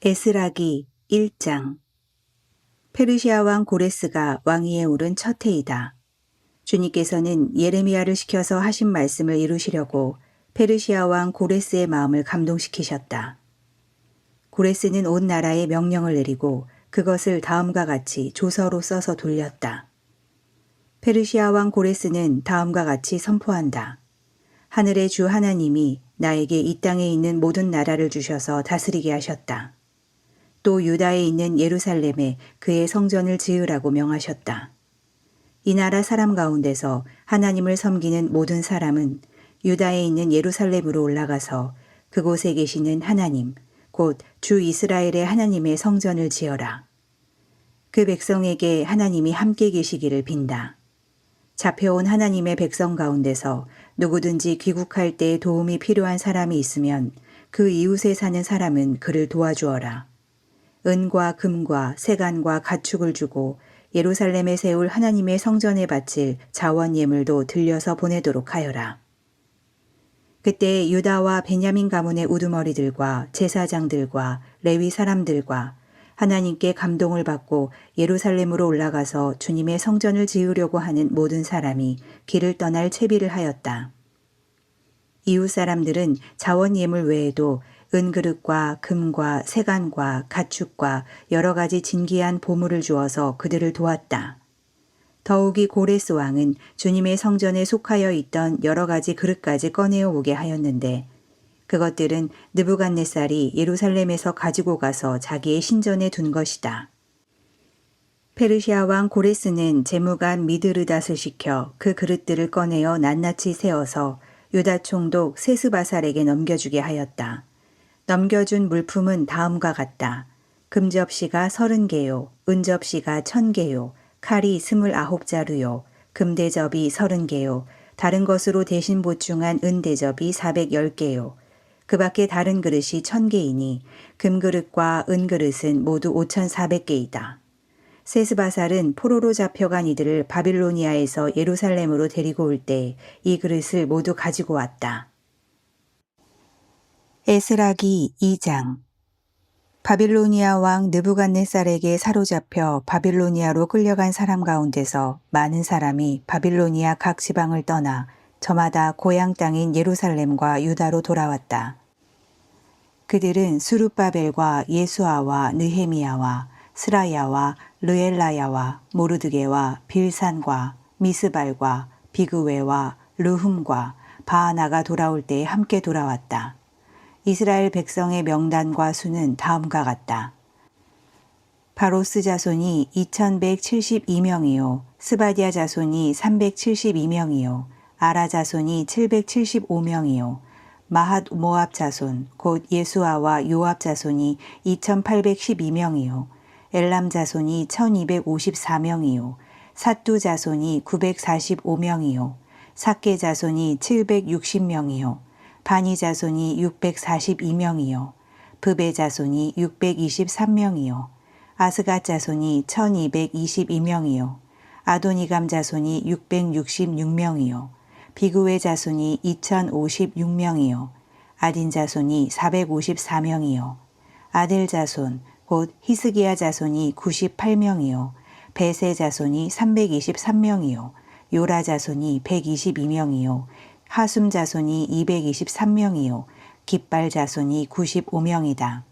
에스라기 1장. 페르시아 왕 고레스가 왕위에 오른 첫 해이다. 주님께서는 예레미야를 시켜서 하신 말씀을 이루시려고 페르시아 왕 고레스의 마음을 감동시키셨다. 고레스는 온 나라에 명령을 내리고 그것을 다음과 같이 조서로 써서 돌렸다. 페르시아 왕 고레스는 다음과 같이 선포한다. 하늘의 주 하나님이 나에게 이 땅에 있는 모든 나라를 주셔서 다스리게 하셨다. 또 유다에 있는 예루살렘에 그의 성전을 지으라고 명하셨다. 이 나라 사람 가운데서 하나님을 섬기는 모든 사람은 유다에 있는 예루살렘으로 올라가서 그곳에 계시는 하나님, 곧 주 이스라엘의 하나님의 성전을 지어라. 그 백성에게 하나님이 함께 계시기를 빈다. 잡혀온 하나님의 백성 가운데서 누구든지 귀국할 때 도움이 필요한 사람이 있으면 그 이웃에 사는 사람은 그를 도와주어라. 은과 금과 세간과 가축을 주고 예루살렘에 세울 하나님의 성전에 바칠 자원 예물도 들려서 보내도록 하여라. 그때 유다와 베냐민 가문의 우두머리들과 제사장들과 레위 사람들과 하나님께 감동을 받고 예루살렘으로 올라가서 주님의 성전을 지으려고 하는 모든 사람이 길을 떠날 채비를 하였다. 이웃 사람들은 자원 예물 외에도 은그릇과 금과 세간과 가축과 여러 가지 진귀한 보물을 주어서 그들을 도왔다. 더욱이 고레스 왕은 주님의 성전에 속하여 있던 여러 가지 그릇까지 꺼내어 오게 하였는데 그것들은 느부갓네살이 예루살렘에서 가지고 가서 자기의 신전에 둔 것이다. 페르시아 왕 고레스는 재무관 미드르닷을 시켜 그 그릇들을 꺼내어 낱낱이 세어서 유다 총독 세스바살에게 넘겨주게 하였다. 넘겨준 물품은 다음과 같다. 금접시가 30개요, 은접시가 1000개요, 칼이 29자루요, 금대접이 30개요, 다른 것으로 대신 보충한 은대접이 410개요. 그 밖에 다른 그릇이 1000개이니 금그릇과 은그릇은 모두 5400개이다. 세스바살은 포로로 잡혀간 이들을 바빌로니아에서 예루살렘으로 데리고 올 때 이 그릇을 모두 가지고 왔다. 에스라기 2장. 바빌로니아 왕 느부갓네살에게 사로잡혀 바빌로니아로 끌려간 사람 가운데서 많은 사람이 바빌로니아 각 지방을 떠나 저마다 고향 땅인 예루살렘과 유다로 돌아왔다. 그들은 수룹바벨과 예수아와 느헤미야와 스라야와 르엘라야와 모르드게와 빌산과 미스발과 비그웨와 르훔과 바하나가 돌아올 때에 함께 돌아왔다. 이스라엘 백성의 명단과 수는 다음과 같다. 바로스 자손이 2172명이요, 스바디아 자손이 372명이요, 아라 자손이 775명이요, 마핫 모압 자손 곧 예수아와 요압 자손이 2812명이요, 엘람 자손이 1254명이요, 삿두 자손이 945명이요, 삭게 자손이 760명이요, 바니 자손이 642명이요, 브베 자손이 623명이요, 아스갓 자손이 1222명이요, 아도니감 자손이 666명이요, 비그웨 자손이 2056명이요, 아딘 자손이 454명이요, 아델 자손 곧 히스기야 자손이 98명이요, 베세 자손이 323명이요, 요라 자손이 122명이요, 하숨 자손이 223명이요, 깃발 자손이 95명이다.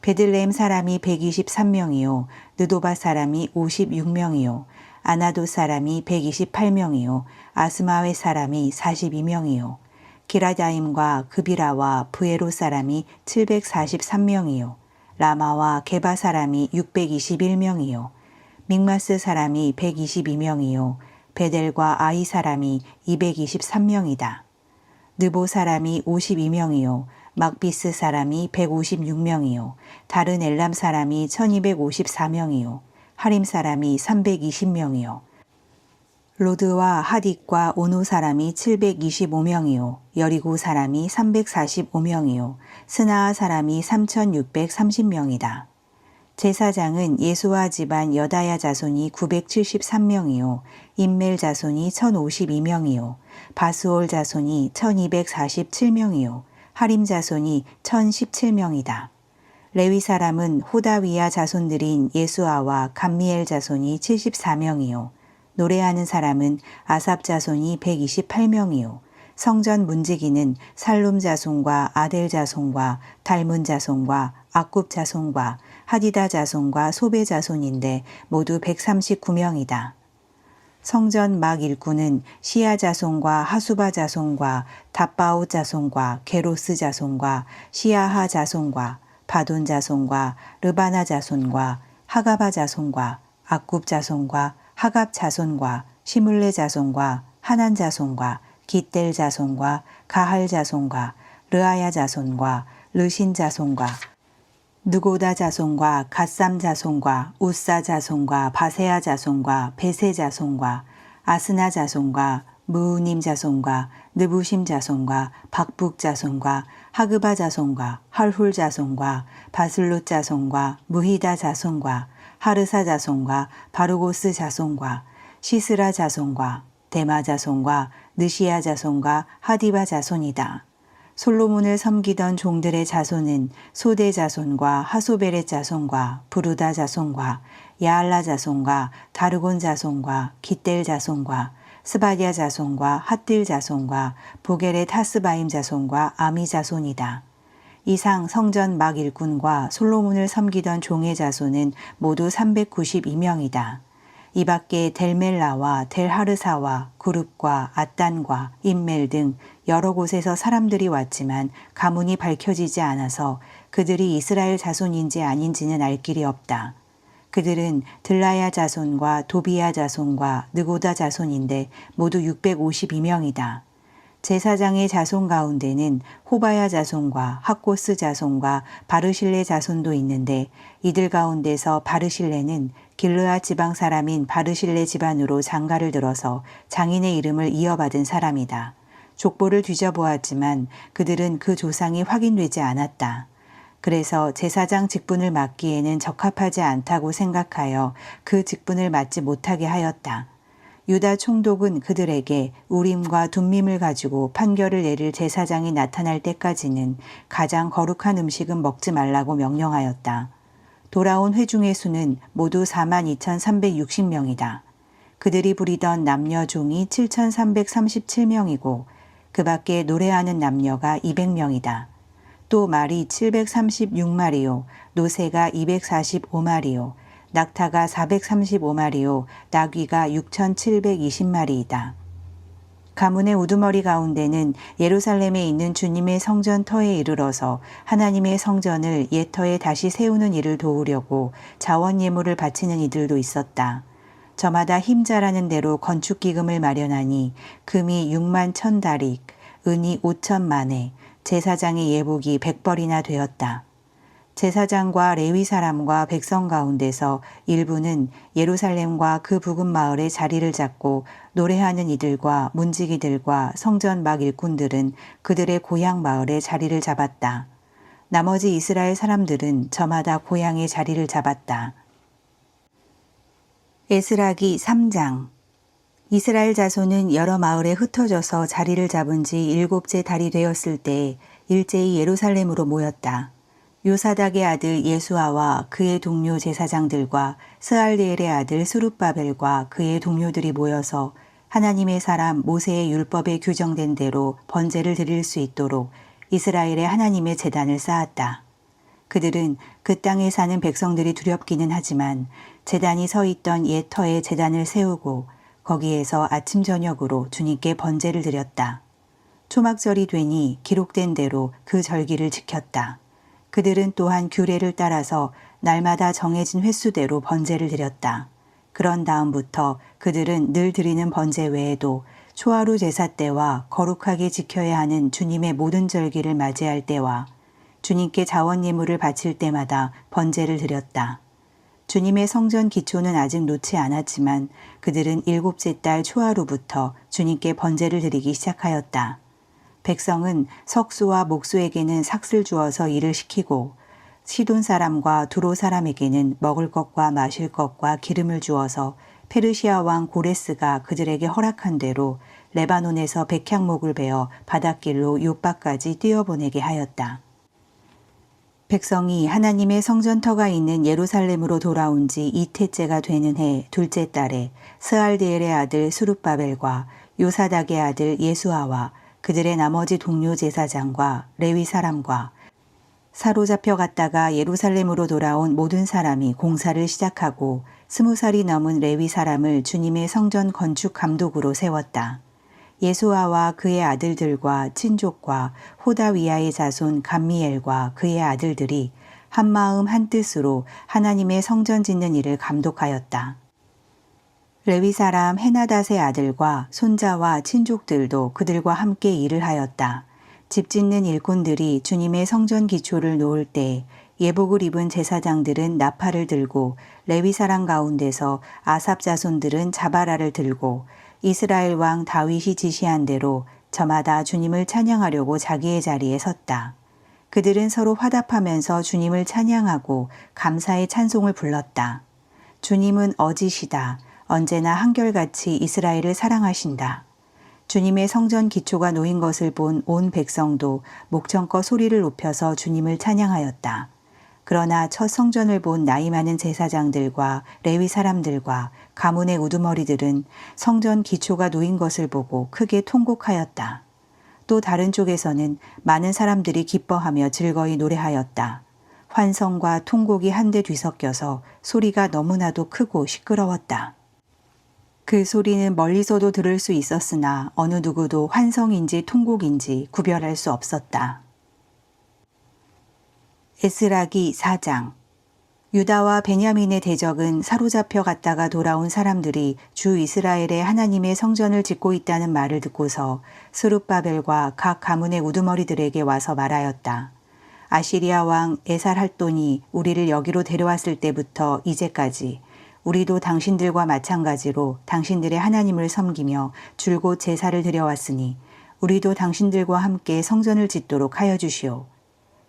베들레헴 사람이 123명이요, 느도바 사람이 56명이요, 아나도 사람이 128명이요, 아스마웨 사람이 42명이요, 기라다임과 그비라와 브에로 사람이 743명이요, 라마와 게바 사람이 621명이요, 믹마스 사람이 122명이요, 베델과 아이 사람이 223명이다. 느보 사람이 52명이요, 막비스 사람이 156명이요, 다른 엘람 사람이 1254명이요, 하림 사람이 320명이요, 로드와 하딕과 오노 사람이 725명이요, 여리고 사람이 345명이요, 스나아 사람이 3630명이다. 제사장은 예수아 집안 여다야 자손이 973명이요, 임멜 자손이 1052명이요, 바스올 자손이 1247명이요, 하림 자손이 1017명이다. 레위 사람은 호다위야 자손들인 예수아와 감미엘 자손이 74명이요. 노래하는 사람은 아삽 자손이 128명이요. 성전 문지기는 살룸 자손과 아델 자손과 달문 자손과 악굽 자손과 하디다 자손과 소베 자손인데 모두 139명이다. 성전 막 일꾼은 시야 자손과 하수바 자손과 답바오 자손과 게로스 자손과 시야하 자손과 바돈 자손과 르바나 자손과 하가바 자손과 악굽 자손과 하갑 자손과 시물레 자손과 하난 자손과 기델 자손과 가할 자손과 르아야 자손과 르신 자손과 느고다 자손과 갓삼 자손과 우사 자손과 바세아 자손과 베세 자손과 아스나 자손과 무우님 자손과 느부심 자손과 박북 자손과 하그바 자손과 헐훌 자손과 바슬롯 자손과 무히다 자손과 하르사 자손과 바르고스 자손과 시스라 자손과 데마 자손과 느시야 자손과 하디바 자손이다. 솔로몬을 섬기던 종들의 자손은 소대 자손과 하소베렛 자손과 부르다 자손과 야알라 자손과 다르곤 자손과 기델 자손과 스바디아 자손과 핫딜 자손과 보게렛 하스바임 자손과 아미 자손이다. 이상 성전 막 일꾼과 솔로몬을 섬기던 종의 자손은 모두 392명이다. 이 밖에 델멜라와 델하르사와 구룹과 아단과 임멜 등 여러 곳에서 사람들이 왔지만 가문이 밝혀지지 않아서 그들이 이스라엘 자손인지 아닌지는 알 길이 없다. 그들은 들라야 자손과 도비야 자손과 느고다 자손인데 모두 652명이다. 제사장의 자손 가운데는 호바야 자손과 학고스 자손과 바르실레 자손도 있는데 이들 가운데서 바르실레는 길르앗 지방 사람인 바르실레 집안으로 장가를 들어서 장인의 이름을 이어받은 사람이다. 족보를 뒤져보았지만 그들은 그 조상이 확인되지 않았다. 그래서 제사장 직분을 맡기에는 적합하지 않다고 생각하여 그 직분을 맡지 못하게 하였다. 유다 총독은 그들에게 우림과 둠밈을 가지고 판결을 내릴 제사장이 나타날 때까지는 가장 거룩한 음식은 먹지 말라고 명령하였다. 돌아온 회중의 수는 모두 42,360명이다. 그들이 부리던 남녀 종이 7,337명이고 그 밖에 노래하는 남녀가 200명이다. 또 말이 736마리요, 노새가 245마리요, 낙타가 435마리요, 나귀가 6,720마리이다. 가문의 우두머리 가운데는 예루살렘에 있는 주님의 성전 터에 이르러서 하나님의 성전을 옛 터에 다시 세우는 일을 도우려고 자원 예물을 바치는 이들도 있었다. 저마다 힘자라는 대로 건축 기금을 마련하니 금이 6만 1,000다릭, 은이 5천만에, 제사장의 예복이 100벌이나 되었다. 제사장과 레위 사람과 백성 가운데서 일부는 예루살렘과 그 부근 마을에 자리를 잡고 노래하는 이들과 문지기들과 성전 막 일꾼들은 그들의 고향 마을에 자리를 잡았다. 나머지 이스라엘 사람들은 저마다 고향에 자리를 잡았다. 에스라기 3장. 이스라엘 자손은 여러 마을에 흩어져서 자리를 잡은 지 7째 달이 되었을 때 일제히 예루살렘으로 모였다. 요사닥의 아들 예수아와 그의 동료 제사장들과 스알리엘의 아들 스룹바벨과 그의 동료들이 모여서 하나님의 사람 모세의 율법에 규정된 대로 번제를 드릴 수 있도록 이스라엘의 하나님의 제단을 쌓았다. 그들은 그 땅에 사는 백성들이 두렵기는 하지만 제단이 서 있던 옛 터에 제단을 세우고 거기에서 아침 저녁으로 주님께 번제를 드렸다. 초막절이 되니 기록된 대로 그 절기를 지켰다. 그들은 또한 규례를 따라서 날마다 정해진 횟수대로 번제를 드렸다. 그런 다음부터 그들은 늘 드리는 번제 외에도 초하루 제사 때와 거룩하게 지켜야 하는 주님의 모든 절기를 맞이할 때와 주님께 자원 예물을 바칠 때마다 번제를 드렸다. 주님의 성전 기초는 아직 놓지 않았지만 그들은 7째 달 초하루부터 주님께 번제를 드리기 시작하였다. 백성은 석수와 목수에게는 삭슬 주어서 일을 시키고 시돈 사람과 두로 사람에게는 먹을 것과 마실 것과 기름을 주어서 페르시아 왕 고레스가 그들에게 허락한 대로 레바논에서 백향목을 베어 바닷길로 욥바까지 뛰어보내게 하였다. 백성이 하나님의 성전터가 있는 예루살렘으로 돌아온 지 이태째가 되는 해 둘째 달에 스알디엘의 아들 수룹바벨과 요사닥의 아들 예수아와 그들의 나머지 동료 제사장과 레위 사람과 사로잡혀 갔다가 예루살렘으로 돌아온 모든 사람이 공사를 시작하고 20살이 넘은 레위 사람을 주님의 성전 건축 감독으로 세웠다. 예수아와 그의 아들들과 친족과 호다위아의 자손 감미엘과 그의 아들들이 한마음 한뜻으로 하나님의 성전 짓는 일을 감독하였다. 레위 사람 헤나닷의 아들과 손자와 친족들도 그들과 함께 일을 하였다. 집 짓는 일꾼들이 주님의 성전 기초를 놓을 때 예복을 입은 제사장들은 나팔을 들고 레위 사람 가운데서 아삽 자손들은 자바라를 들고 이스라엘 왕 다윗이 지시한 대로 저마다 주님을 찬양하려고 자기의 자리에 섰다. 그들은 서로 화답하면서 주님을 찬양하고 감사의 찬송을 불렀다. 주님은 어지시다. 언제나 한결같이 이스라엘을 사랑하신다. 주님의 성전 기초가 놓인 것을 본 온 백성도 목청껏 소리를 높여서 주님을 찬양하였다. 그러나 첫 성전을 본 나이 많은 제사장들과 레위 사람들과 가문의 우두머리들은 성전 기초가 놓인 것을 보고 크게 통곡하였다. 또 다른 쪽에서는 많은 사람들이 기뻐하며 즐거이 노래하였다. 환성과 통곡이 한데 뒤섞여서 소리가 너무나도 크고 시끄러웠다. 그 소리는 멀리서도 들을 수 있었으나 어느 누구도 환성인지 통곡인지 구별할 수 없었다. 에스라기 4장. 유다와 베냐민의 대적은 사로잡혀 갔다가 돌아온 사람들이 주 이스라엘의 하나님의 성전을 짓고 있다는 말을 듣고서 스룹바벨과 각 가문의 우두머리들에게 와서 말하였다. 아시리아 왕 에살할돈이 우리를 여기로 데려왔을 때부터 이제까지 우리도 당신들과 마찬가지로 당신들의 하나님을 섬기며 줄곧 제사를 드려왔으니 우리도 당신들과 함께 성전을 짓도록 하여 주시오.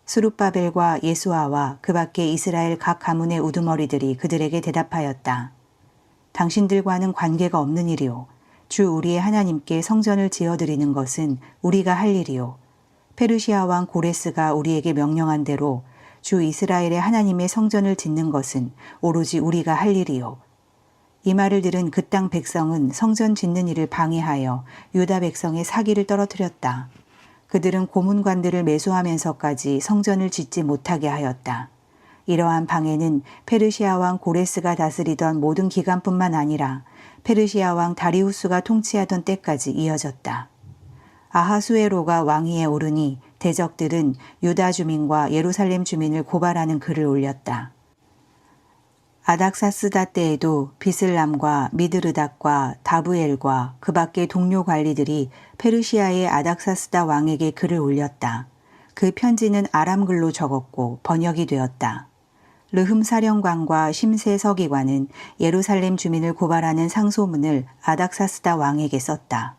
스룹바벨과 예수아와 그 밖에 이스라엘 각 가문의 우두머리들이 그들에게 대답하였다. 당신들과는 관계가 없는 일이오. 주 우리의 하나님께 성전을 지어드리는 것은 우리가 할 일이오. 페르시아 왕 고레스가 우리에게 명령한 대로 주 이스라엘의 하나님의 성전을 짓는 것은 오로지 우리가 할 일이오. 이 말을 들은 그 땅 백성은 성전 짓는 일을 방해하여 유다 백성의 사기를 떨어뜨렸다. 그들은 고문관들을 매수하면서까지 성전을 짓지 못하게 하였다. 이러한 방해는 페르시아 왕 고레스가 다스리던 모든 기간뿐만 아니라 페르시아 왕 다리우스가 통치하던 때까지 이어졌다. 아하수에로가 왕위에 오르니 대적들은 유다 주민과 예루살렘 주민을 고발하는 글을 올렸다. 아닥사스다 때에도 비슬람과 미드르닥과 다브엘과 그 밖의 동료 관리들이 페르시아의 아닥사스다 왕에게 글을 올렸다. 그 편지는 아람글로 적었고 번역이 되었다. 르흠 사령관과 심세 서기관은 예루살렘 주민을 고발하는 상소문을 아닥사스다 왕에게 썼다.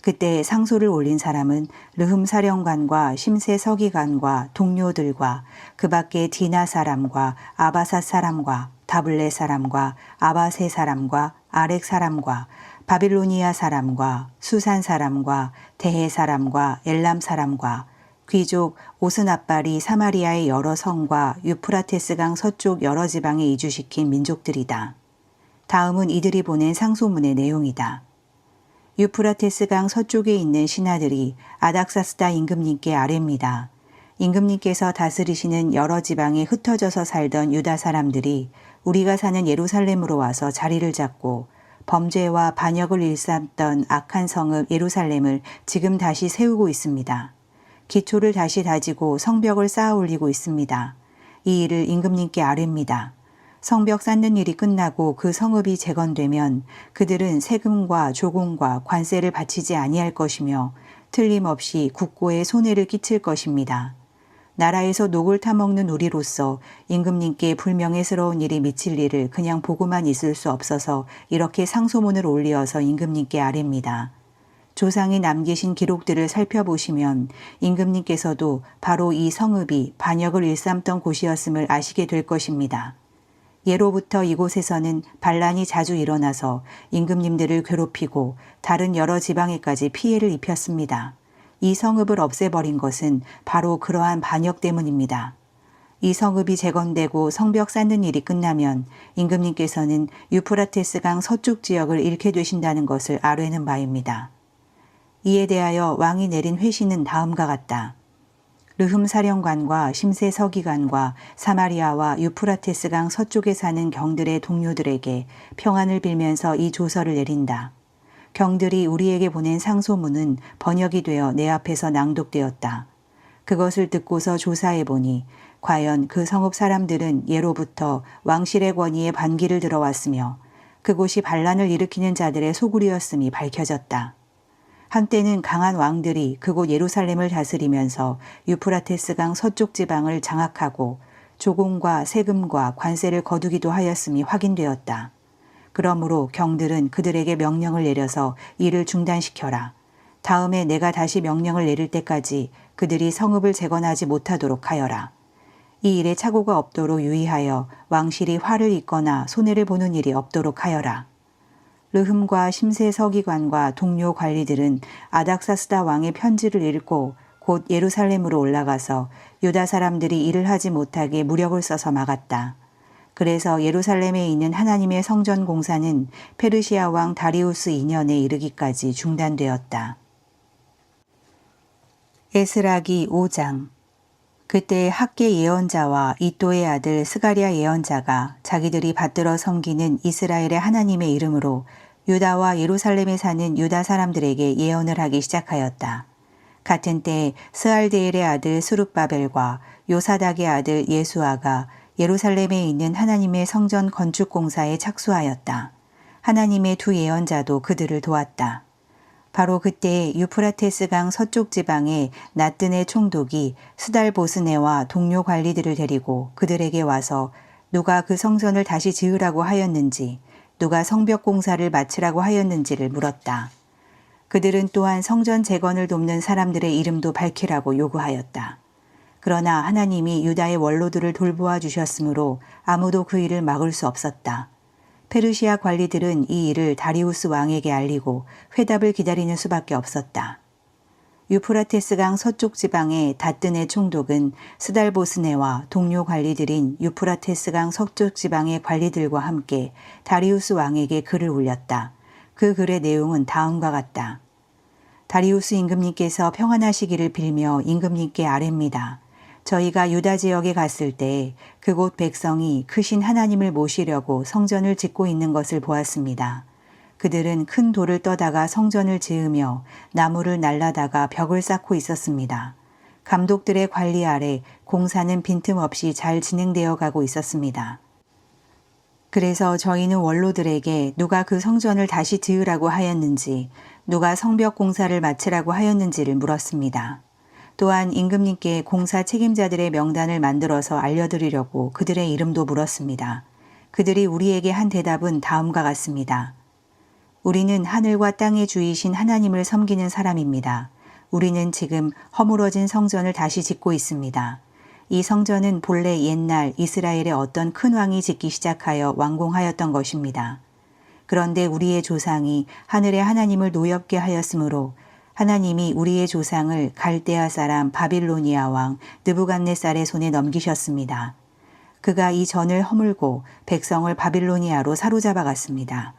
그때 상소를 올린 사람은 르흠 사령관과 심세 서기관과 동료들과 그 밖의 디나 사람과 아바사 사람과 다블레 사람과 아바세 사람과 아렉 사람과 바빌로니아 사람과 수산 사람과 대해 사람과 엘람 사람과 귀족 오스나발이 사마리아의 여러 성과 유프라테스강 서쪽 여러 지방에 이주시킨 민족들이다. 다음은 이들이 보낸 상소문의 내용이다. 유프라테스강 서쪽에 있는 신하들이 아닥사스다 임금님께 아뢰입니다. 임금님께서 다스리시는 여러 지방에 흩어져서 살던 유다 사람들이 우리가 사는 예루살렘으로 와서 자리를 잡고 범죄와 반역을 일삼던 악한 성읍 예루살렘을 지금 다시 세우고 있습니다. 기초를 다시 다지고 성벽을 쌓아 올리고 있습니다. 이 일을 임금님께 아뢰입니다. 성벽 쌓는 일이 끝나고 그 성읍이 재건되면 그들은 세금과 조공과 관세를 바치지 아니할 것이며 틀림없이 국고에 손해를 끼칠 것입니다. 나라에서 녹을 타먹는 우리로서 임금님께 불명예스러운 일이 미칠 일을 그냥 보고만 있을 수 없어서 이렇게 상소문을 올리어서 임금님께 아뢰입니다. 조상이 남기신 기록들을 살펴보시면 임금님께서도 바로 이 성읍이 반역을 일삼던 곳이었음을 아시게 될 것입니다. 예로부터 이곳에서는 반란이 자주 일어나서 임금님들을 괴롭히고 다른 여러 지방에까지 피해를 입혔습니다. 이 성읍을 없애버린 것은 바로 그러한 반역 때문입니다. 이 성읍이 재건되고 성벽 쌓는 일이 끝나면 임금님께서는 유프라테스강 서쪽 지역을 잃게 되신다는 것을 아뢰는 바입니다. 이에 대하여 왕이 내린 회신은 다음과 같다. 르흠 사령관과 심세 서기관과 사마리아와 유프라테스강 서쪽에 사는 경들의 동료들에게 평안을 빌면서 이 조서를 내린다. 경들이 우리에게 보낸 상소문은 번역이 되어 내 앞에서 낭독되었다. 그것을 듣고서 조사해 보니 과연 그 성읍 사람들은 예로부터 왕실의 권위에 반기를 들어왔으며 그곳이 반란을 일으키는 자들의 소굴이었음이 밝혀졌다. 한때는 강한 왕들이 그곳 예루살렘을 다스리면서 유프라테스강 서쪽 지방을 장악하고 조공과 세금과 관세를 거두기도 하였음이 확인되었다. 그러므로 경들은 그들에게 명령을 내려서 이를 중단시켜라. 다음에 내가 다시 명령을 내릴 때까지 그들이 성읍을 재건하지 못하도록 하여라. 이 일에 착오가 없도록 유의하여 왕실이 화를 입거나 손해를 보는 일이 없도록 하여라. 르흠과 심세 서기관과 동료 관리들은 아닥사스다 왕의 편지를 읽고 곧 예루살렘으로 올라가서 유다 사람들이 일을 하지 못하게 무력을 써서 막았다. 그래서 예루살렘에 있는 하나님의 성전 공사는 페르시아 왕 다리우스 2년에 이르기까지 중단되었다. 에스라기 5장. 그때 학계 예언자와 이또의 아들 스가랴 예언자가 자기들이 받들어 섬기는 이스라엘의 하나님의 이름으로 유다와 예루살렘에 사는 유다 사람들에게 예언을 하기 시작하였다. 같은 때에 스알데엘의 아들 수룹바벨과 요사닥의 아들 예수아가 예루살렘에 있는 하나님의 성전 건축 공사에 착수하였다. 하나님의 두 예언자도 그들을 도왔다. 바로 그때 유프라테스강 서쪽 지방의 나뜨네 총독이 스달보스네와 동료 관리들을 데리고 그들에게 와서 누가 그 성전을 다시 지으라고 하였는지, 누가 성벽 공사를 마치라고 하였는지를 물었다. 그들은 또한 성전 재건을 돕는 사람들의 이름도 밝히라고 요구하였다. 그러나 하나님이 유다의 원로들을 돌보아 주셨으므로 아무도 그 일을 막을 수 없었다. 페르시아 관리들은 이 일을 다리우스 왕에게 알리고 회답을 기다리는 수밖에 없었다. 유프라테스강 서쪽 지방의 다뜨네 총독은 스달보스네와 동료 관리들인 유프라테스강 서쪽 지방의 관리들과 함께 다리우스 왕에게 글을 올렸다. 그 글의 내용은 다음과 같다. 다리우스 임금님께서 평안하시기를 빌며 임금님께 아뢰입니다. 저희가 유다 지역에 갔을 때 그곳 백성이 크신 하나님을 모시려고 성전을 짓고 있는 것을 보았습니다. 그들은 큰 돌을 떠다가 성전을 지으며 나무를 날라다가 벽을 쌓고 있었습니다. 감독들의 관리 아래 공사는 빈틈없이 잘 진행되어 가고 있었습니다. 그래서 저희는 원로들에게 누가 그 성전을 다시 지으라고 하였는지, 누가 성벽 공사를 마치라고 하였는지를 물었습니다. 또한 임금님께 공사 책임자들의 명단을 만들어서 알려드리려고 그들의 이름도 물었습니다. 그들이 우리에게 한 대답은 다음과 같습니다. 우리는 하늘과 땅의 주이신 하나님을 섬기는 사람입니다. 우리는 지금 허물어진 성전을 다시 짓고 있습니다. 이 성전은 본래 옛날 이스라엘의 어떤 큰 왕이 짓기 시작하여 완공하였던 것입니다. 그런데 우리의 조상이 하늘의 하나님을 노엽게 하였으므로 하나님이 우리의 조상을 갈대아 사람 바빌로니아 왕 느부갓네살의 손에 넘기셨습니다. 그가 이 전을 허물고 백성을 바빌로니아로 사로잡아 갔습니다.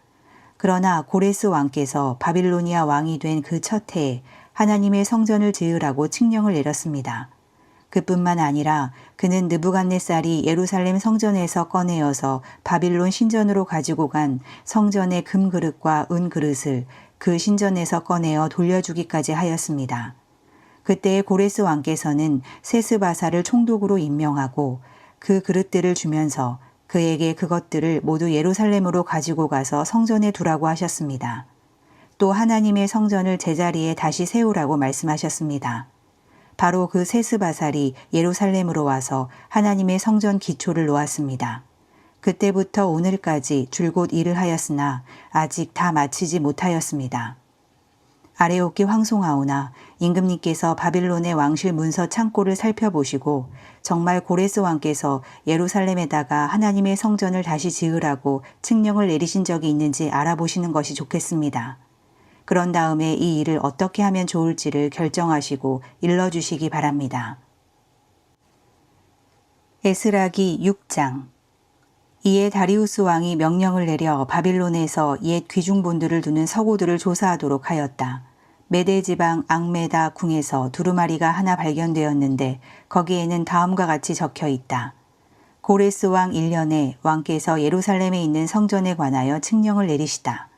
그러나 고레스 왕께서 바빌로니아 왕이 된 그 첫 해에 하나님의 성전을 지으라고 칙령을 내렸습니다. 그뿐만 아니라 그는 느부갓네살이 예루살렘 성전에서 꺼내어서 바빌론 신전으로 가지고 간 성전의 금그릇과 은그릇을 그 신전에서 꺼내어 돌려주기까지 하였습니다. 그때 고레스 왕께서는 세스바사를 총독으로 임명하고 그 그릇들을 주면서 그에게 그것들을 모두 예루살렘으로 가지고 가서 성전에 두라고 하셨습니다. 또 하나님의 성전을 제자리에 다시 세우라고 말씀하셨습니다. 바로 그 세스바살이 예루살렘으로 와서 하나님의 성전 기초를 놓았습니다. 그때부터 오늘까지 줄곧 일을 하였으나 아직 다 마치지 못하였습니다. 아레오키 황송하오나 임금님께서 바빌론의 왕실 문서 창고를 살펴보시고 정말 고레스 왕께서 예루살렘에다가 하나님의 성전을 다시 지으라고 칙령을 내리신 적이 있는지 알아보시는 것이 좋겠습니다. 그런 다음에 이 일을 어떻게 하면 좋을지를 결정하시고 일러주시기 바랍니다. 에스라기 6장. 이에 다리우스 왕이 명령을 내려 바빌론에서 옛 귀중본들을 두는 서고들을 조사하도록 하였다. 메대 지방 앙메다 궁에서 두루마리가 하나 발견되었는데 거기에는 다음과 같이 적혀 있다. 고레스 왕 1년에 왕께서 예루살렘에 있는 성전에 관하여 칙령을 내리시다.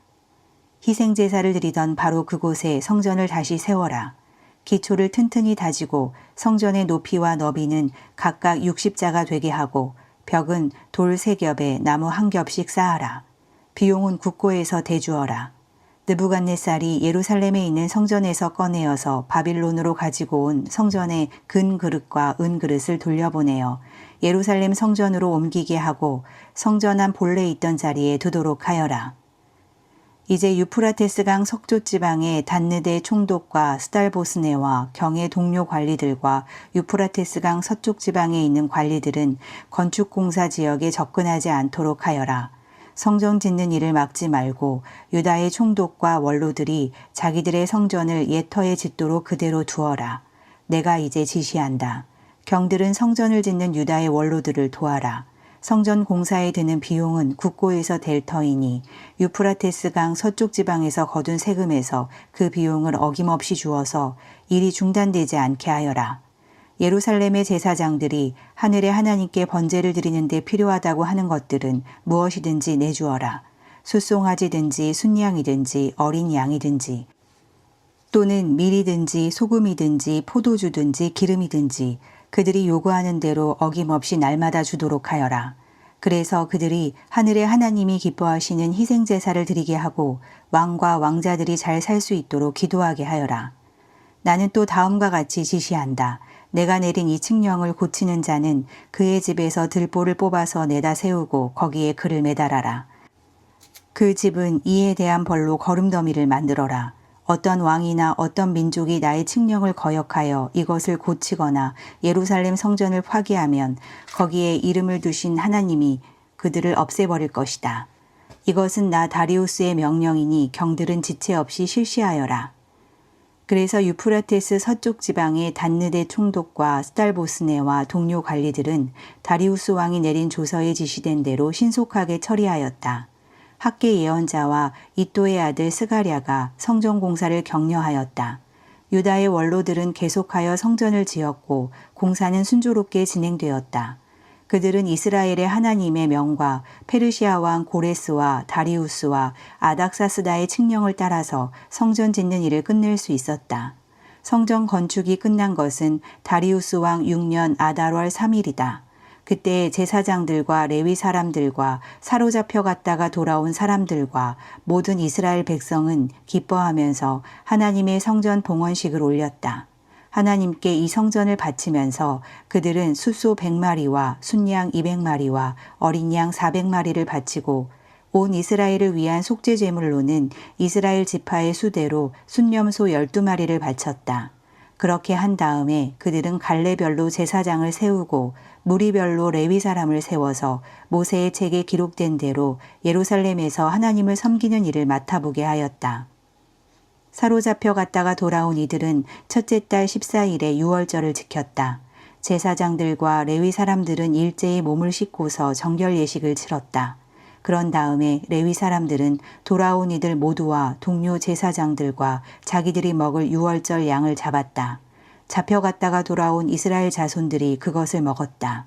희생제사를 드리던 바로 그곳에 성전을 다시 세워라. 기초를 튼튼히 다지고 성전의 높이와 너비는 각각 60자가 되게 하고 벽은 돌 3겹에 나무 1겹씩 쌓아라. 비용은 국고에서 대주어라. 느부갓네살이 예루살렘에 있는 성전에서 꺼내어서 바빌론으로 가지고 온 성전의 근 그릇과 은 그릇을 돌려보내어 예루살렘 성전으로 옮기게 하고 성전 안 본래 있던 자리에 두도록 하여라. 이제 유프라테스강 서쪽 지방의 단느대 총독과 스달보스네와 경의 동료 관리들과 유프라테스강 서쪽 지방에 있는 관리들은 건축공사 지역에 접근하지 않도록 하여라. 성전 짓는 일을 막지 말고 유다의 총독과 원로들이 자기들의 성전을 옛터에 짓도록 그대로 두어라. 내가 이제 지시한다. 경들은 성전을 짓는 유다의 원로들을 도와라. 성전 공사에 드는 비용은 국고에서 될 터이니 유프라테스강 서쪽 지방에서 거둔 세금에서 그 비용을 어김없이 주어서 일이 중단되지 않게 하여라. 예루살렘의 제사장들이 하늘의 하나님께 번제를 드리는 데 필요하다고 하는 것들은 무엇이든지 내주어라. 숫송아지든지 순양이든지 어린 양이든지 또는 밀이든지 소금이든지 포도주든지 기름이든지 그들이 요구하는 대로 어김없이 날마다 주도록 하여라. 그래서 그들이 하늘의 하나님이 기뻐하시는 희생제사를 드리게 하고 왕과 왕자들이 잘 살 수 있도록 기도하게 하여라. 나는 또 다음과 같이 지시한다. 내가 내린 이 칙령을 고치는 자는 그의 집에서 들보를 뽑아서 내다 세우고 거기에 그를 매달아라. 그 집은 이에 대한 벌로 거름더미를 만들어라. 어떤 왕이나 어떤 민족이 나의 칙령을 거역하여 이것을 고치거나 예루살렘 성전을 파괴하면 거기에 이름을 두신 하나님이 그들을 없애버릴 것이다. 이것은 나 다리우스의 명령이니 경들은 지체 없이 실시하여라. 그래서 유프라테스 서쪽 지방의 단느대 총독과 스달보스네와 동료 관리들은 다리우스 왕이 내린 조서에 지시된 대로 신속하게 처리하였다. 학계 예언자와 이또의 아들 스가랴가 성전 공사를 격려하였다. 유다의 원로들은 계속하여 성전을 지었고 공사는 순조롭게 진행되었다. 그들은 이스라엘의 하나님의 명과 페르시아 왕 고레스와 다리우스와 아닥사스다의 칙령을 따라서 성전 짓는 일을 끝낼 수 있었다. 성전 건축이 끝난 것은 다리우스 왕 6년 아달월 3일이다. 그때 제사장들과 레위 사람들과 사로잡혀 갔다가 돌아온 사람들과 모든 이스라엘 백성은 기뻐하면서 하나님의 성전 봉헌식을 올렸다. 하나님께 이 성전을 바치면서 그들은 숫소 100마리와 순양 200마리와 어린 양 400마리를 바치고 온 이스라엘을 위한 속죄 제물로는 이스라엘 지파의 수대로 순념소 12마리를 바쳤다. 그렇게 한 다음에 그들은 갈래별로 제사장을 세우고 무리별로 레위 사람을 세워서 모세의 책에 기록된 대로 예루살렘에서 하나님을 섬기는 일을 맡아보게 하였다. 사로잡혀 갔다가 돌아온 이들은 첫째 달 14일에 유월절을 지켰다. 제사장들과 레위 사람들은 일제히 몸을 씻고서 정결 예식을 치렀다. 그런 다음에 레위 사람들은 돌아온 이들 모두와 동료 제사장들과 자기들이 먹을 유월절 양을 잡았다. 잡혀갔다가 돌아온 이스라엘 자손들이 그것을 먹었다.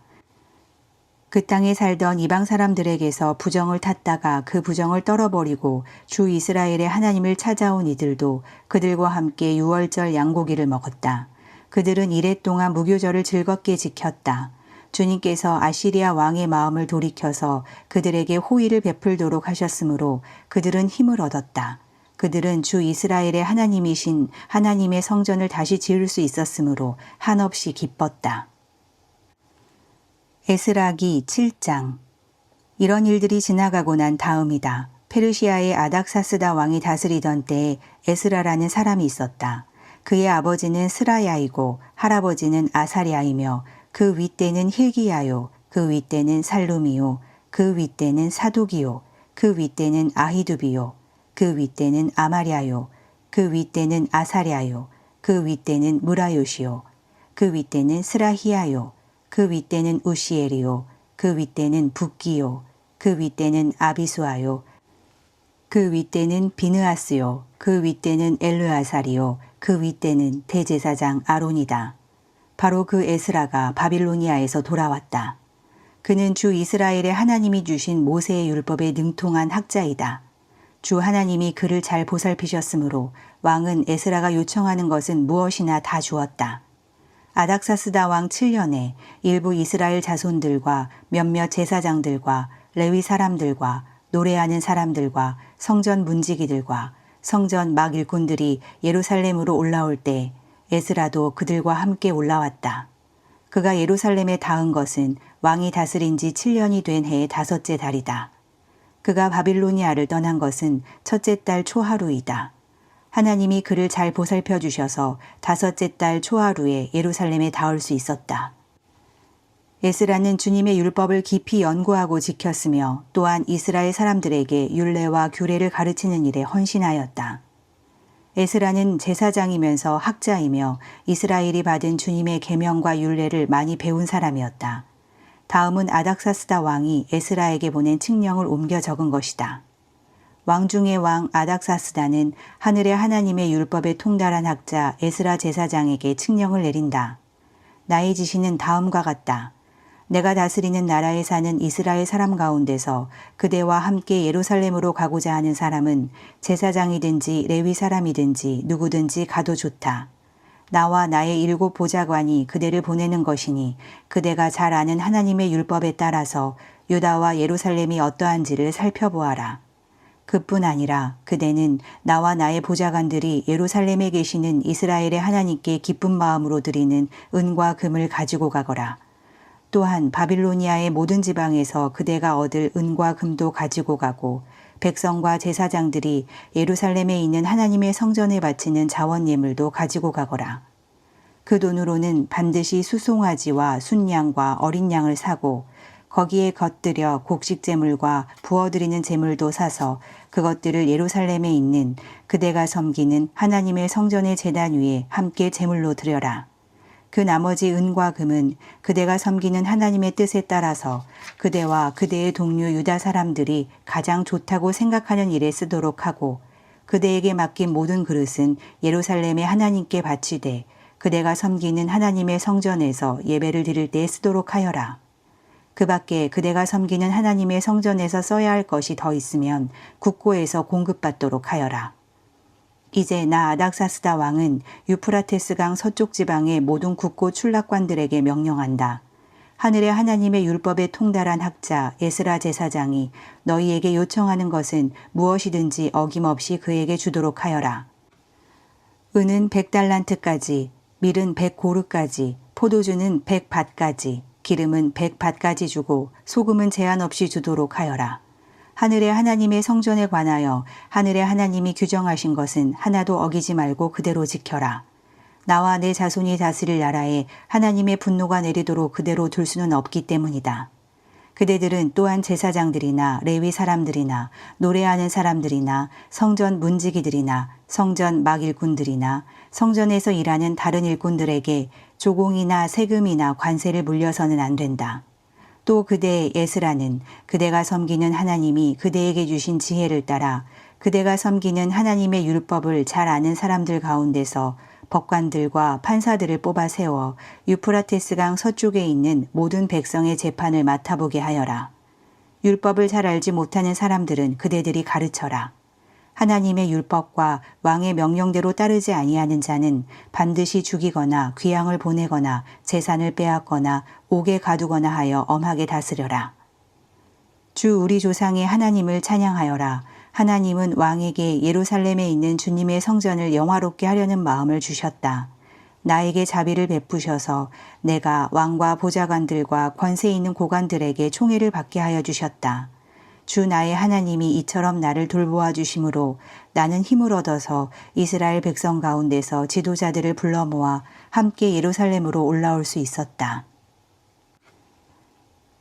그 땅에 살던 이방 사람들에게서 부정을 탔다가 그 부정을 떨어버리고 주 이스라엘의 하나님을 찾아온 이들도 그들과 함께 유월절 양고기를 먹었다. 그들은 이레 동안 무교절을 즐겁게 지켰다. 주님께서 아시리아 왕의 마음을 돌이켜서 그들에게 호의를 베풀도록 하셨으므로 그들은 힘을 얻었다. 그들은 주 이스라엘의 하나님이신 하나님의 성전을 다시 지을 수 있었으므로 한없이 기뻤다. 에스라기 7장. 이런 일들이 지나가고 난 다음이다. 페르시아의 아닥사스다 왕이 다스리던 때에 에스라라는 사람이 있었다. 그의 아버지는 스라야이고 할아버지는 아사랴이며 그 윗대는 힐기야요, 그 윗대는 살룸이요, 그 윗대는 사독이요, 그 윗대는 아히두비요, 그 윗대는 아마랴요, 그 윗대는 아사랴요, 그 윗대는 무라요시요, 그 윗대는 스라히야요, 그 윗대는 우시엘이요 그 윗대는 붓기요 그 윗대는 아비수아요 그 윗대는 비느하스요 그 윗대는 엘르아살이요 그 윗대는 대제사장 아론이다. 바로 그 에스라가 바빌로니아에서 돌아왔다. 그는 주 이스라엘의 하나님이 주신 모세의 율법에 능통한 학자이다. 주 하나님이 그를 잘 보살피셨으므로 왕은 에스라가 요청하는 것은 무엇이나 다 주었다. 아닥사스다 왕 7년에 일부 이스라엘 자손들과 몇몇 제사장들과 레위 사람들과 노래하는 사람들과 성전 문지기들과 성전 막 일꾼들이 예루살렘으로 올라올 때 에스라도 그들과 함께 올라왔다. 그가 예루살렘에 닿은 것은 왕이 다스린 지 7년이 된 해의 5째 달이다. 그가 바빌로니아를 떠난 것은 첫째 달 초하루이다. 하나님이 그를 잘 보살펴 주셔서 5째 달 초하루에 예루살렘에 닿을 수 있었다. 에스라는 주님의 율법을 깊이 연구하고 지켰으며 또한 이스라엘 사람들에게 율례와 규례를 가르치는 일에 헌신하였다. 에스라는 제사장이면서 학자이며 이스라엘이 받은 주님의 계명과 율례를 많이 배운 사람이었다. 다음은 아닥사스다 왕이 에스라에게 보낸 칙령을 옮겨 적은 것이다. 왕 중의 왕 아닥사스다는 하늘의 하나님의 율법에 통달한 학자 에스라 제사장에게 칙령을 내린다. 나의 지시는 다음과 같다. 내가 다스리는 나라에 사는 이스라엘 사람 가운데서 그대와 함께 예루살렘으로 가고자 하는 사람은 제사장이든지 레위 사람이든지 누구든지 가도 좋다. 나와 나의 7 보좌관이 그대를 보내는 것이니 그대가 잘 아는 하나님의 율법에 따라서 유다와 예루살렘이 어떠한지를 살펴보아라. 그뿐 아니라 그대는 나와 나의 보좌관들이 예루살렘에 계시는 이스라엘의 하나님께 기쁜 마음으로 드리는 은과 금을 가지고 가거라. 또한 바빌로니아의 모든 지방에서 그대가 얻을 은과 금도 가지고 가고 백성과 제사장들이 예루살렘에 있는 하나님의 성전에 바치는 자원 예물도 가지고 가거라. 그 돈으로는 반드시 수송아지와 순양과 어린 양을 사고 거기에 겉들여 곡식 제물과 부어드리는 제물도 사서 그것들을 예루살렘에 있는 그대가 섬기는 하나님의 성전의 제단 위에 함께 제물로 드려라. 그 나머지 은과 금은 그대가 섬기는 하나님의 뜻에 따라서 그대와 그대의 동료 유다 사람들이 가장 좋다고 생각하는 일에 쓰도록 하고 그대에게 맡긴 모든 그릇은 예루살렘의 하나님께 바치되 그대가 섬기는 하나님의 성전에서 예배를 드릴 때에 쓰도록 하여라. 그 밖에 그대가 섬기는 하나님의 성전에서 써야 할 것이 더 있으면 국고에서 공급받도록 하여라. 이제 나 아닥사스다 왕은 유프라테스강 서쪽 지방의 모든 국고 출납관들에게 명령한다. 하늘의 하나님의 율법에 통달한 학자 에스라 제사장이 너희에게 요청하는 것은 무엇이든지 어김없이 그에게 주도록 하여라. 은은 100달란트까지, 밀은 100고르까지, 포도주는 100밭까지, 기름은 100밭까지 주고 소금은 제한 없이 주도록 하여라. 하늘의 하나님의 성전에 관하여 하늘의 하나님이 규정하신 것은 하나도 어기지 말고 그대로 지켜라. 나와 내 자손이 다스릴 나라에 하나님의 분노가 내리도록 그대로 둘 수는 없기 때문이다. 그대들은 또한 제사장들이나 레위 사람들이나 노래하는 사람들이나 성전 문지기들이나 성전 막 일꾼들이나 성전에서 일하는 다른 일꾼들에게 조공이나 세금이나 관세를 물려서는 안 된다. 또 그대 에스라는 그대가 섬기는 하나님이 그대에게 주신 지혜를 따라 그대가 섬기는 하나님의 율법을 잘 아는 사람들 가운데서 법관들과 판사들을 뽑아 세워 유프라테스강 서쪽에 있는 모든 백성의 재판을 맡아보게 하여라. 율법을 잘 알지 못하는 사람들은 그대들이 가르쳐라. 하나님의 율법과 왕의 명령대로 따르지 아니하는 자는 반드시 죽이거나 귀양을 보내거나 재산을 빼앗거나 옥에 가두거나 하여 엄하게 다스려라. 주 우리 조상의 하나님을 찬양하여라. 하나님은 왕에게 예루살렘에 있는 주님의 성전을 영화롭게 하려는 마음을 주셨다. 나에게 자비를 베푸셔서 내가 왕과 보좌관들과 권세 있는 고관들에게 총애를 받게 하여 주셨다. 주 나의 하나님이 이처럼 나를 돌보아 주심으로 나는 힘을 얻어서 이스라엘 백성 가운데서 지도자들을 불러 모아 함께 예루살렘으로 올라올 수 있었다.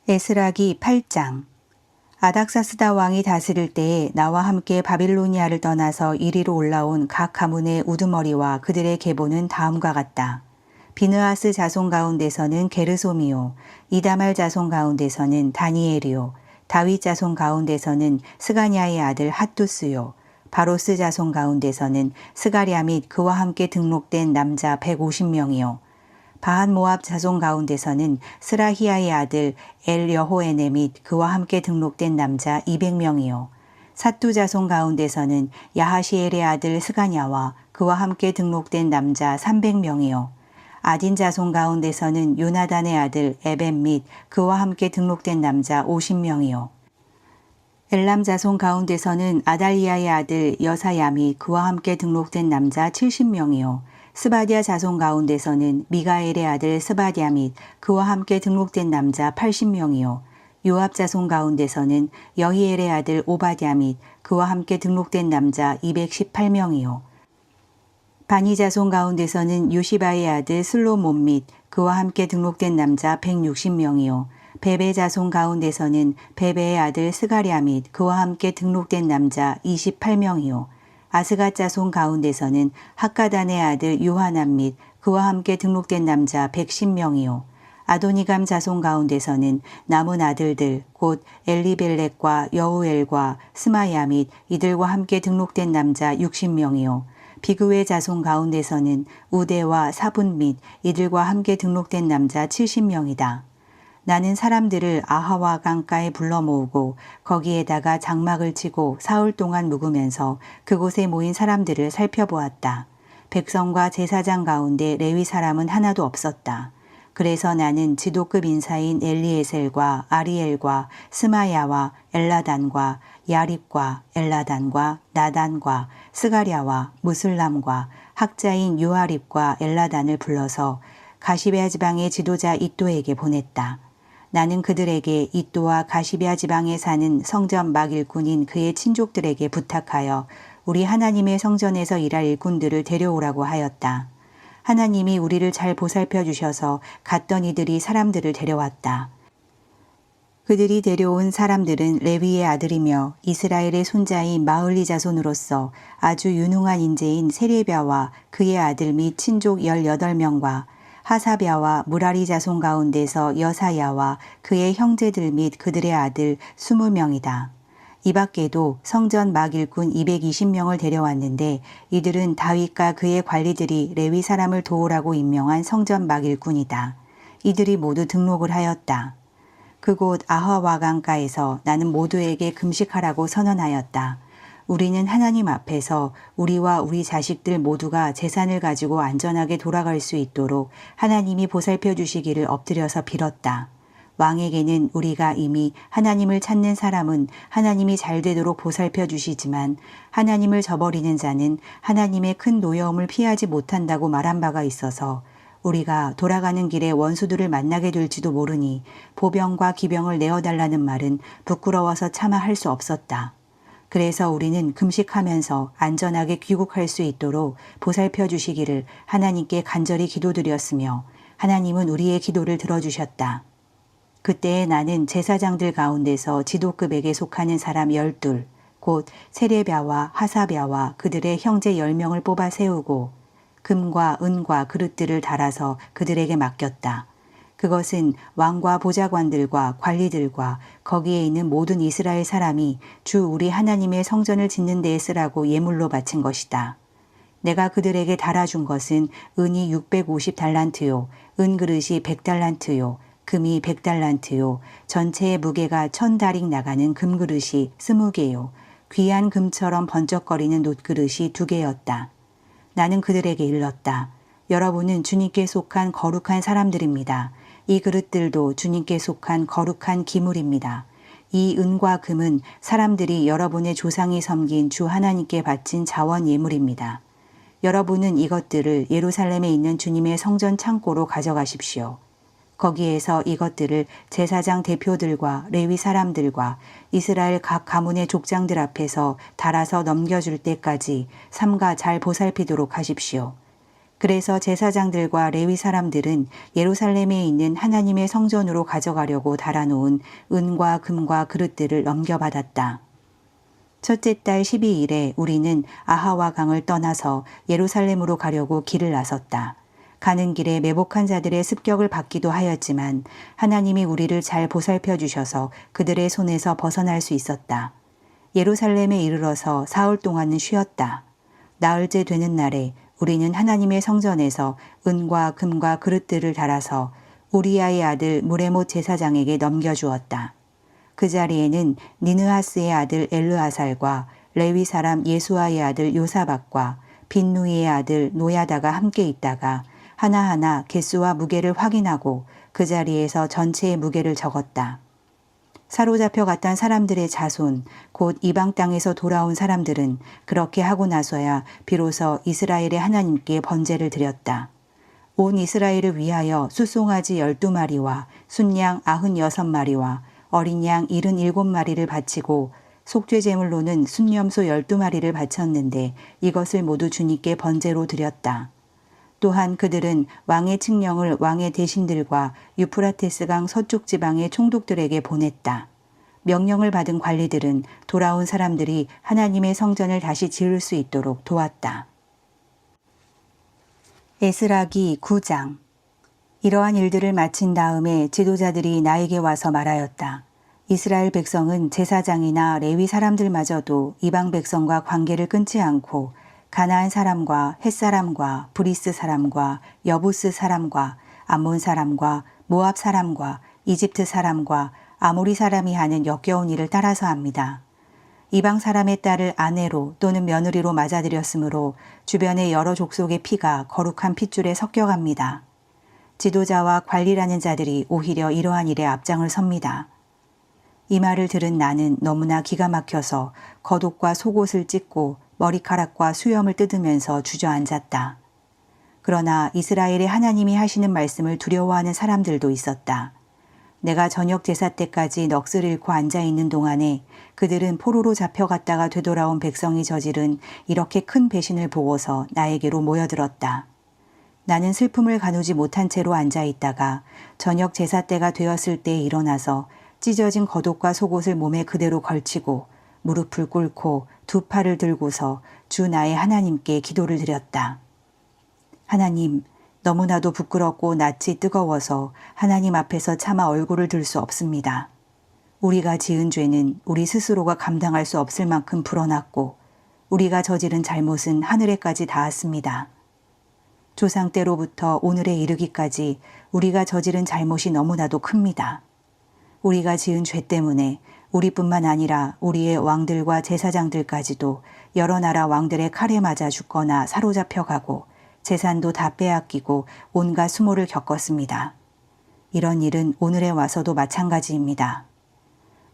에스라기 8장. 아닥사스다 왕이 다스릴 때에 나와 함께 바빌로니아를 떠나서 이리로 올라온 각 가문의 우두머리와 그들의 계보는 다음과 같다. 비느하스 자손 가운데서는 게르솜이요 이다말 자손 가운데서는 다니엘이요 다윗 자손 가운데서는 스가냐의 아들 핫두스요 바로스 자손 가운데서는 스가랴 및 그와 함께 등록된 남자 150명이요 바한 모압 자손 가운데서는 스라히야의 아들 엘 여호에네 및 그와 함께 등록된 남자 200명이요 사투 자손 가운데서는 야하시엘의 아들 스가냐와 그와 함께 등록된 남자 300명이요 아딘 자손 가운데서는 요나단의 아들 에벤 및 그와 함께 등록된 남자 50명이요 엘람 자손 가운데서는 아달리아의 아들 여사야 및 그와 함께 등록된 남자 70명이요 스바디아 자손 가운데서는 미가엘의 아들 스바디아 및 그와 함께 등록된 남자 80명이요 요압 자손 가운데서는 여히엘의 아들 오바댜 및 그와 함께 등록된 남자 218명이요 바니 자손 가운데서는 요시바의 아들 슬로몬 및 그와 함께 등록된 남자 160명이요 베베 자손 가운데서는 베베의 아들 스가랴 및 그와 함께 등록된 남자 28명이요 아스갓 자손 가운데서는 학가단의 아들 요하난 및 그와 함께 등록된 남자 110명이요 아도니감 자손 가운데서는 남은 아들들 곧 엘리벨렉과 여우엘과 스마야 및 이들과 함께 등록된 남자 60명이요 비그웨 자손 가운데서는 우대와 사분 및 이들과 함께 등록된 남자 70명이다. 나는 사람들을 아하와 강가에 불러 모으고 거기에다가 장막을 치고 사흘 동안 묵으면서 그곳에 모인 사람들을 살펴보았다. 백성과 제사장 가운데 레위 사람은 하나도 없었다. 그래서 나는 지도급 인사인 엘리에셀과 아리엘과 스마야와 엘라단과 야립과 엘라단과 나단과 스가랴와 무슬람과 학자인 요아립과 엘라단을 불러서 가시베아 지방의 지도자 이또에게 보냈다. 나는 그들에게 이또와 가시베아 지방에 사는 성전 막 일꾼인 그의 친족들에게 부탁하여 우리 하나님의 성전에서 일할 일꾼들을 데려오라고 하였다. 하나님이 우리를 잘 보살펴 주셔서 갔던 이들이 사람들을 데려왔다. 그들이 데려온 사람들은 레위의 아들이며 이스라엘의 손자인 마흘리 자손으로서 아주 유능한 인재인 세레비아와 그의 아들 및 친족 18명과 하사비아와 무라리 자손 가운데서 여사야와 그의 형제들 및 그들의 아들 20명이다. 이 밖에도 성전 막 일꾼 220명을 데려왔는데 이들은 다윗과 그의 관리들이 레위 사람을 도우라고 임명한 성전 막 일꾼이다. 이들이 모두 등록을 하였다. 그곳 아하와 강가에서 나는 모두에게 금식하라고 선언하였다. 우리는 하나님 앞에서 우리와 우리 자식들 모두가 재산을 가지고 안전하게 돌아갈 수 있도록 하나님이 보살펴 주시기를 엎드려서 빌었다. 왕에게는 우리가 이미 하나님을 찾는 사람은 하나님이 잘 되도록 보살펴 주시지만 하나님을 저버리는 자는 하나님의 큰 노여움을 피하지 못한다고 말한 바가 있어서 우리가 돌아가는 길에 원수들을 만나게 될지도 모르니 보병과 기병을 내어달라는 말은 부끄러워서 차마 할 수 없었다. 그래서 우리는 금식하면서 안전하게 귀국할 수 있도록 보살펴 주시기를 하나님께 간절히 기도드렸으며 하나님은 우리의 기도를 들어주셨다. 그때에 나는 제사장들 가운데서 지도급에게 속하는 사람 12, 곧 세레비아와 하사비아와 그들의 형제 10명을 뽑아 세우고 금과 은과 그릇들을 달아서 그들에게 맡겼다. 그것은 왕과 보좌관들과 관리들과 거기에 있는 모든 이스라엘 사람이 주 우리 하나님의 성전을 짓는 데에 쓰라고 예물로 바친 것이다. 내가 그들에게 달아준 것은 은이 650달란트요, 은그릇이 100달란트요, 금이 100달란트요, 전체의 무게가 1000다릭 나가는 금그릇이 20개요, 귀한 금처럼 번쩍거리는 놋그릇이 2개였다. 나는 그들에게 일렀다. 여러분은 주님께 속한 거룩한 사람들입니다. 이 그릇들도 주님께 속한 거룩한 기물입니다. 이 은과 금은 사람들이 여러분의 조상이 섬긴 주 하나님께 바친 자원 예물입니다. 여러분은 이것들을 예루살렘에 있는 주님의 성전 창고로 가져가십시오. 거기에서 이것들을 제사장 대표들과 레위 사람들과 이스라엘 각 가문의 족장들 앞에서 달아서 넘겨줄 때까지 삼가 잘 보살피도록 하십시오. 그래서 제사장들과 레위 사람들은 예루살렘에 있는 하나님의 성전으로 가져가려고 달아놓은 은과 금과 그릇들을 넘겨받았다. 첫째 달 12일에 우리는 아하와 강을 떠나서 예루살렘으로 가려고 길을 나섰다. 가는 길에 매복한 자들의 습격을 받기도 하였지만 하나님이 우리를 잘 보살펴 주셔서 그들의 손에서 벗어날 수 있었다. 예루살렘에 이르러서 사흘 동안은 쉬었다. 나흘째 되는 날에 우리는 하나님의 성전에서 은과 금과 그릇들을 달아서 우리아의 아들 무레못 제사장에게 넘겨주었다. 그 자리에는 니느하스의 아들 엘르아살과 레위 사람 예수아의 아들 요사박과 빈누이의 아들 노야다가 함께 있다가 하나하나 개수와 무게를 확인하고 그 자리에서 전체의 무게를 적었다. 사로잡혀 갔던 사람들의 자손, 곧 이방 땅에서 돌아온 사람들은 그렇게 하고 나서야 비로소 이스라엘의 하나님께 번제를 드렸다. 온 이스라엘을 위하여 숫송아지 12마리와 순양 96마리와 어린 양 77마리를 바치고 속죄 제물로는 순염소 12마리를 바쳤는데 이것을 모두 주님께 번제로 드렸다. 또한 그들은 왕의 칙령을 왕의 대신들과 유프라테스강 서쪽 지방의 총독들에게 보냈다. 명령을 받은 관리들은 돌아온 사람들이 하나님의 성전을 다시 지을 수 있도록 도왔다. 에스라기 9장. 이러한 일들을 마친 다음에 지도자들이 나에게 와서 말하였다. 이스라엘 백성은 제사장이나 레위 사람들마저도 이방 백성과 관계를 끊지 않고 가나안 사람과 헷 사람과 브리스 사람과 여부스 사람과 암몬 사람과 모압 사람과 이집트 사람과 아모리 사람이 하는 역겨운 일을 따라서 합니다. 이방 사람의 딸을 아내로 또는 며느리로 맞아들였으므로 주변의 여러 족속의 피가 거룩한 핏줄에 섞여갑니다. 지도자와 관리라는 자들이 오히려 이러한 일에 앞장을 섭니다. 이 말을 들은 나는 너무나 기가 막혀서 겉옷과 속옷을 찢고 머리카락과 수염을 뜯으면서 주저앉았다. 그러나 이스라엘의 하나님이 하시는 말씀을 두려워하는 사람들도 있었다. 내가 저녁 제사 때까지 넋을 잃고 앉아있는 동안에 그들은 포로로 잡혀갔다가 되돌아온 백성이 저지른 이렇게 큰 배신을 보고서 나에게로 모여들었다. 나는 슬픔을 가누지 못한 채로 앉아있다가 저녁 제사 때가 되었을 때에 일어나서 찢어진 겉옷과 속옷을 몸에 그대로 걸치고 무릎을 꿇고 두 팔을 들고서 주 나의 하나님께 기도를 드렸다. 하나님, 너무나도 부끄럽고 낯이 뜨거워서 하나님 앞에서 차마 얼굴을 들 수 없습니다. 우리가 지은 죄는 우리 스스로가 감당할 수 없을 만큼 불어났고 우리가 저지른 잘못은 하늘에까지 닿았습니다. 조상 때로부터 오늘에 이르기까지 우리가 저지른 잘못이 너무나도 큽니다. 우리가 지은 죄 때문에 우리뿐만 아니라 우리의 왕들과 제사장들까지도 여러 나라 왕들의 칼에 맞아 죽거나 사로잡혀가고 재산도 다 빼앗기고 온갖 수모를 겪었습니다. 이런 일은 오늘에 와서도 마찬가지입니다.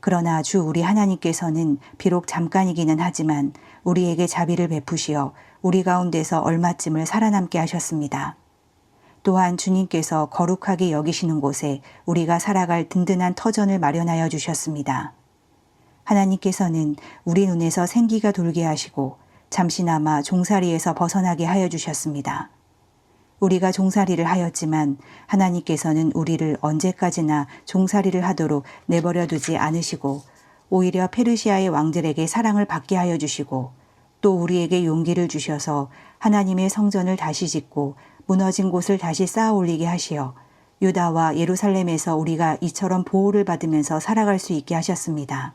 그러나 주 우리 하나님께서는 비록 잠깐이기는 하지만 우리에게 자비를 베푸시어 우리 가운데서 얼마쯤을 살아남게 하셨습니다. 또한 주님께서 거룩하게 여기시는 곳에 우리가 살아갈 든든한 터전을 마련하여 주셨습니다. 하나님께서는 우리 눈에서 생기가 돌게 하시고 잠시나마 종살이에서 벗어나게 하여 주셨습니다. 우리가 종살이를 하였지만 하나님께서는 우리를 언제까지나 종살이를 하도록 내버려 두지 않으시고 오히려 페르시아의 왕들에게 사랑을 받게 하여 주시고 또 우리에게 용기를 주셔서 하나님의 성전을 다시 짓고 무너진 곳을 다시 쌓아 올리게 하시어 유다와 예루살렘에서 우리가 이처럼 보호를 받으면서 살아갈 수 있게 하셨습니다.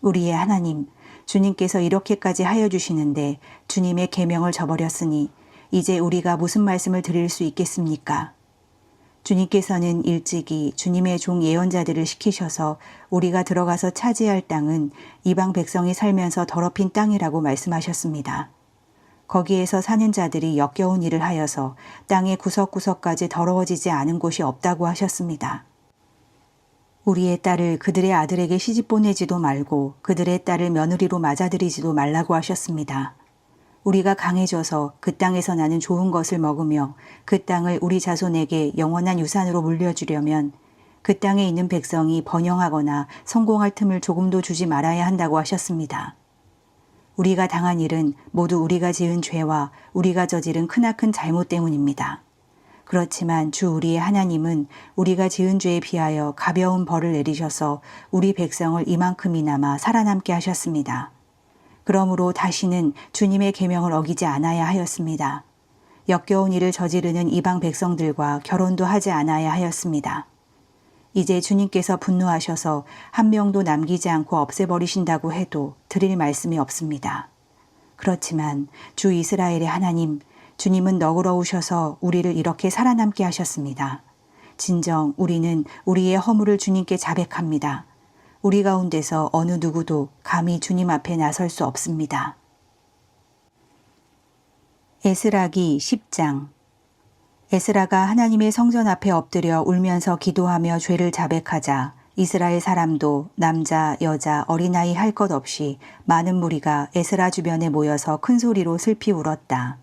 우리의 하나님, 주님께서 이렇게까지 하여 주시는데 주님의 계명을 저버렸으니 이제 우리가 무슨 말씀을 드릴 수 있겠습니까? 주님께서는 일찍이 주님의 종 예언자들을 시키셔서 우리가 들어가서 차지할 땅은 이방 백성이 살면서 더럽힌 땅이라고 말씀하셨습니다. 거기에서 사는 자들이 역겨운 일을 하여서 땅의 구석구석까지 더러워지지 않은 곳이 없다고 하셨습니다. 우리의 딸을 그들의 아들에게 시집 보내지도 말고 그들의 딸을 며느리로 맞아들이지도 말라고 하셨습니다. 우리가 강해져서 그 땅에서 나는 좋은 것을 먹으며 그 땅을 우리 자손에게 영원한 유산으로 물려주려면 그 땅에 있는 백성이 번영하거나 성공할 틈을 조금도 주지 말아야 한다고 하셨습니다. 우리가 당한 일은 모두 우리가 지은 죄와 우리가 저지른 크나큰 잘못 때문입니다. 그렇지만 주 우리의 하나님은 우리가 지은 죄에 비하여 가벼운 벌을 내리셔서 우리 백성을 이만큼이나마 살아남게 하셨습니다. 그러므로 다시는 주님의 계명을 어기지 않아야 하였습니다. 역겨운 일을 저지르는 이방 백성들과 결혼도 하지 않아야 하였습니다. 이제 주님께서 분노하셔서 한 명도 남기지 않고 없애버리신다고 해도 드릴 말씀이 없습니다. 그렇지만 주 이스라엘의 하나님, 주님은 너그러우셔서 우리를 이렇게 살아남게 하셨습니다. 진정 우리는 우리의 허물을 주님께 자백합니다. 우리 가운데서 어느 누구도 감히 주님 앞에 나설 수 없습니다. 에스라기 10장. 에스라가 하나님의 성전 앞에 엎드려 울면서 기도하며 죄를 자백하자 이스라엘 사람도 남자, 여자, 어린아이 할 것 없이 많은 무리가 에스라 주변에 모여서 큰 소리로 슬피 울었다.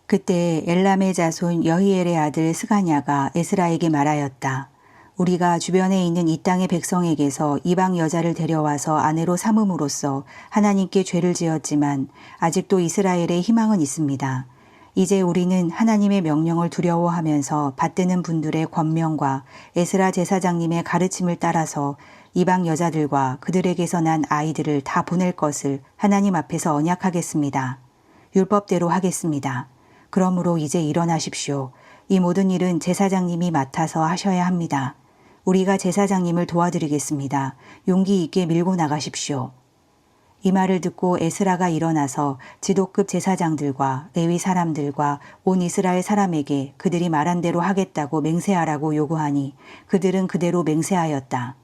그때 엘람의 자손 여히엘의 아들 스가냐가 에스라에게 말하였다. 우리가 주변에 있는 이 땅의 백성에게서 이방 여자를 데려와서 아내로 삼음으로써 하나님께 죄를 지었지만 아직도 이스라엘에 희망은 있습니다. 이제 우리는 하나님의 명령을 두려워하면서 받드는 분들의 권명과 에스라 제사장님의 가르침을 따라서 이방 여자들과 그들에게서 난 아이들을 다 보낼 것을 하나님 앞에서 언약하겠습니다. 율법대로 하겠습니다. 그러므로 이제 일어나십시오. 이 모든 일은 제사장님이 맡아서 하셔야 합니다. 우리가 제사장님을 도와드리겠습니다. 용기 있게 밀고 나가십시오. 이 말을 듣고 에스라가 일어나서 지도급 제사장들과 레위 사람들과 온 이스라엘 사람에게 그들이 말한 대로 하겠다고 맹세하라고 요구하니 그들은 그대로 맹세하였다.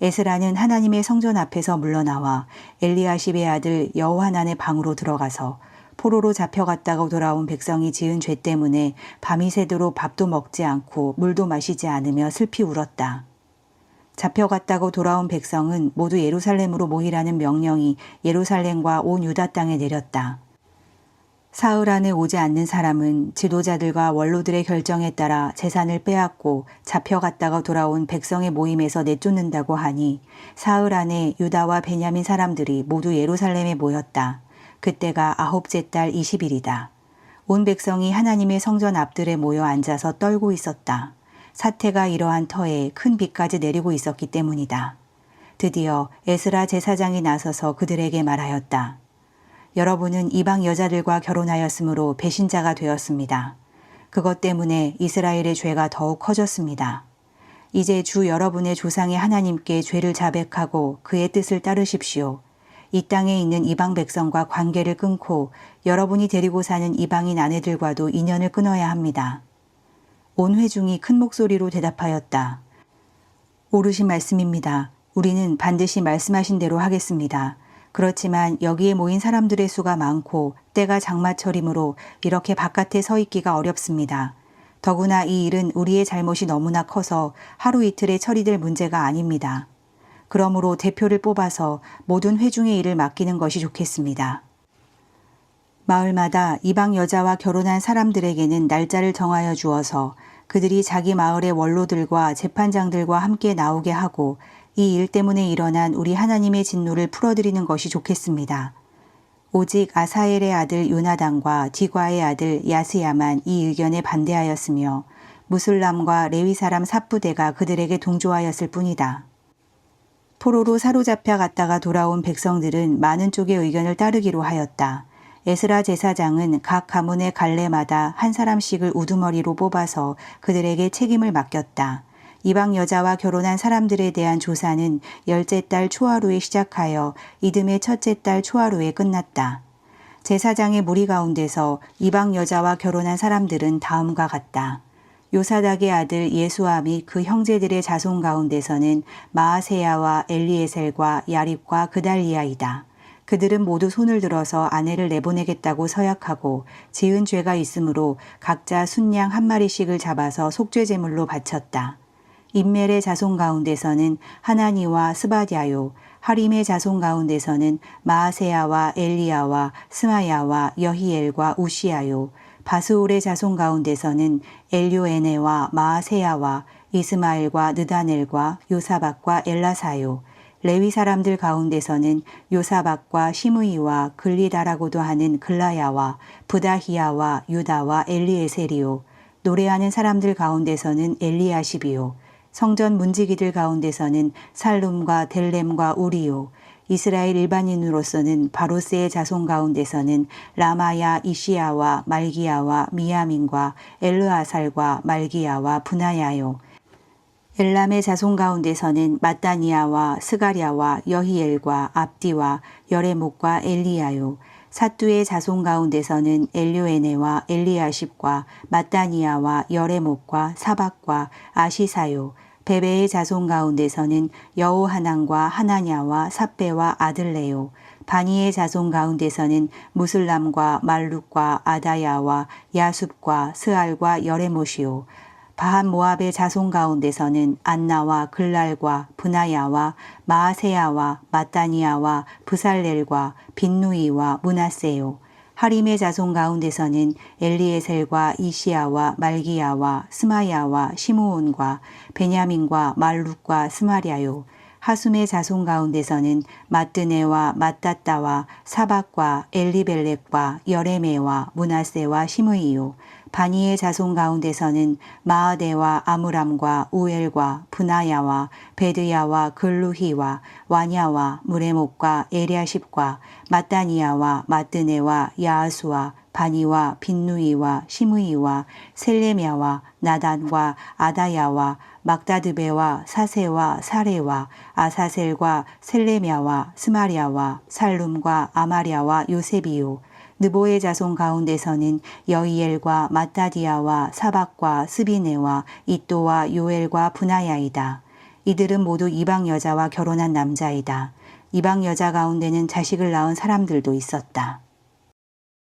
에스라는 하나님의 성전 앞에서 물러나와 엘리야십의 아들 여호하난의 방으로 들어가서 포로로 잡혀갔다가 돌아온 백성이 지은 죄 때문에 밤이 새도록 밥도 먹지 않고 물도 마시지 않으며 슬피 울었다. 잡혀갔다고 돌아온 백성은 모두 예루살렘으로 모이라는 명령이 예루살렘과 온 유다 땅에 내렸다. 사흘 안에 오지 않는 사람은 지도자들과 원로들의 결정에 따라 재산을 빼앗고 잡혀갔다가 돌아온 백성의 모임에서 내쫓는다고 하니 사흘 안에 유다와 베냐민 사람들이 모두 예루살렘에 모였다. 그때가 아홉째 달 20일이다. 온 백성이 하나님의 성전 앞들에 모여 앉아서 떨고 있었다. 사태가 이러한 터에 큰 비까지 내리고 있었기 때문이다. 드디어 에스라 제사장이 나서서 그들에게 말하였다. 여러분은 이방 여자들과 결혼하였으므로 배신자가 되었습니다. 그것 때문에 이스라엘의 죄가 더욱 커졌습니다. 이제 주 여러분의 조상의 하나님께 죄를 자백하고 그의 뜻을 따르십시오. 이 땅에 있는 이방 백성과 관계를 끊고 여러분이 데리고 사는 이방인 아내들과도 인연을 끊어야 합니다. 온 회중이 큰 목소리로 대답하였다. 옳으신 말씀입니다. 우리는 반드시 말씀하신 대로 하겠습니다. 그렇지만 여기에 모인 사람들의 수가 많고 때가 장마철이므로 이렇게 바깥에 서 있기가 어렵습니다. 더구나 이 일은 우리의 잘못이 너무나 커서 하루 이틀에 처리될 문제가 아닙니다. 그러므로 대표를 뽑아서 모든 회중의 일을 맡기는 것이 좋겠습니다. 마을마다 이방 여자와 결혼한 사람들에게는 날짜를 정하여 주어서 그들이 자기 마을의 원로들과 재판장들과 함께 나오게 하고 이 일 때문에 일어난 우리 하나님의 진노를 풀어드리는 것이 좋겠습니다. 오직 아사엘의 아들 요나단과 디과의 아들 야스야만 이 의견에 반대하였으며 무술람과 레위 사람 삽부대가 그들에게 동조하였을 뿐이다. 포로로 사로잡혀 갔다가 돌아온 백성들은 많은 쪽의 의견을 따르기로 하였다. 에스라 제사장은 각 가문의 갈래마다 한 사람씩을 우두머리로 뽑아서 그들에게 책임을 맡겼다. 이방 여자와 결혼한 사람들에 대한 조사는 열째 달 초하루에 시작하여 이듬해 첫째 달 초하루에 끝났다. 제사장의 무리 가운데서 이방 여자와 결혼한 사람들은 다음과 같다. 요사닥의 아들 예수아 및 그 형제들의 자손 가운데서는 마아세야와 엘리에셀과 야립과 그달리아이다. 그들은 모두 손을 들어서 아내를 내보내겠다고 서약하고 지은 죄가 있으므로 각자 순양 한 마리씩을 잡아서 속죄 제물로 바쳤다. 임멜의 자손 가운데서는 하나니와 스바디아요, 하림의 자손 가운데서는 마아세야와 엘리야와 스마야와 여히엘과 우시아요, 바스울의 자손 가운데서는 엘요에네와 마아세야와 이스마엘과 느다넬과 요사박과 엘라사요, 레위 사람들 가운데서는 요사박과 시므이와 글리다라고도 하는 글라야와 부다히야와 유다와 엘리에셀이요, 노래하는 사람들 가운데서는 엘리야십이요, 성전 문지기들 가운데서는 살룸과 델렘과 우리요, 이스라엘 일반인으로서는 바로스의 자손 가운데서는 라마야 이시야와 말기야와 미야민과 엘르아살과 말기야와 분하야요. 엘람의 자손 가운데서는 마따니야와 스가랴와 여히엘과 압디와 여레목과 엘리야요. 사뚜의 자손 가운데서는 엘료에네와 엘리야십과 마따니야와 여레목과 사박과 아시사요. 베베의 자손 가운데서는 여호하난과 하나냐와 삽베와 아들레요. 바니의 자손 가운데서는 무슬람과 말룩과 아다야와 야숲과 스알과 여레못이요. 바한 모압의 자손 가운데서는 안나와 글랄과 분하야와 마아세야와 마따니야와 부살렐과 빈누이와 문하세요. 하림의 자손 가운데서는 엘리에셀과 이시야와 말기야와 스마야와 시므온과 베냐민과 말룩과 스마랴요. 하숨의 자손 가운데서는 마뜨네와 마따따와 사박과 엘리벨렉과 여레메와 문하세와 시므이요. 바니의 자손 가운데서는 마아데와 아므람과 우엘과 분하야와 베드야와 글루히와 와냐와 무레목과 에랴십과 마따니야와 마뜨네와 야아수와 바니와 빈누이와 시므이와 셀레미야와 나단과 아다야와 막다드베와 사세와 사레와 아사셀과 셀레미야와 스마랴와 살룸과 아마랴와 요셉이요. 느보의 자손 가운데서는 여이엘과 마따디아와 사박과 스비네와 이또와 요엘과 분하야이다. 이들은 모두 이방 여자와 결혼한 남자이다. 이방 여자 가운데는 자식을 낳은 사람들도 있었다.